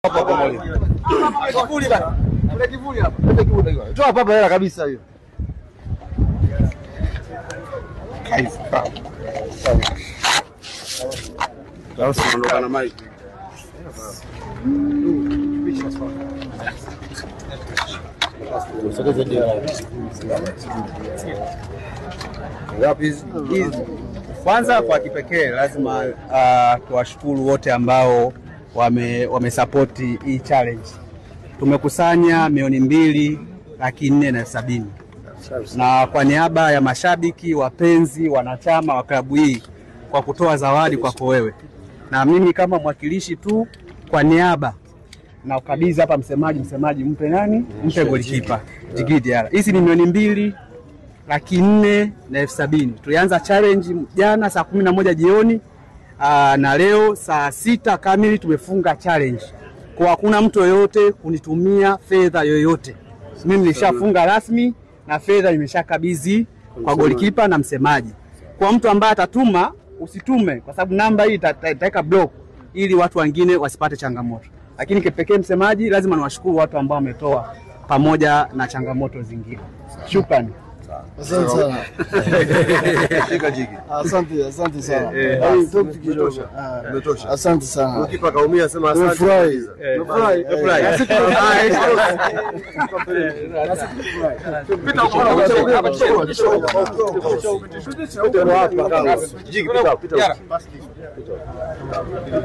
Hapa moja. Kivuli bana. Kuna kivuli hapa. Kuna kivuli hapa. Toa hapa hela kabisa hiyo. Kaisi. Sawa, tunaondoka na mic. Kwanza kwa kipekee lazima tuwashukuru wote ambao wamesapoti hii challenge. Tumekusanya $2,470,000 na kwa niaba ya mashabiki, wapenzi, wanachama wa klabu hii kwa kutoa zawadi kwako wewe. Na mimi kama mwakilishi tu kwa niaba na ukabidhi hapa msemaji mpe nani? Mpe golikipa Jigidi Yala. Hizi ni $2,470,000. Tulianza challenge jana saa 11 jioni na leo saa 6 kamili tumefunga challenge. Kwa hakuna mtu yoyote kunitumia fedha yoyote. Mimi nilishafunga rasmi na fedha nimeshakabidhi kwa golikipa na msemaji. Kwa mtu ambaye atatuma, usitume kwa sababu namba hii itaweka block ili watu wengine wasipate changamoto. Lakini kipekee msemaji, lazima niwashukuru watu ambao wametoa pamoja na changamoto zingine. Shukrani. Asante sana. Asante sana. Umetosha. Asante sana. Ukipa kaumia sema asante. Umefurahi. Pita.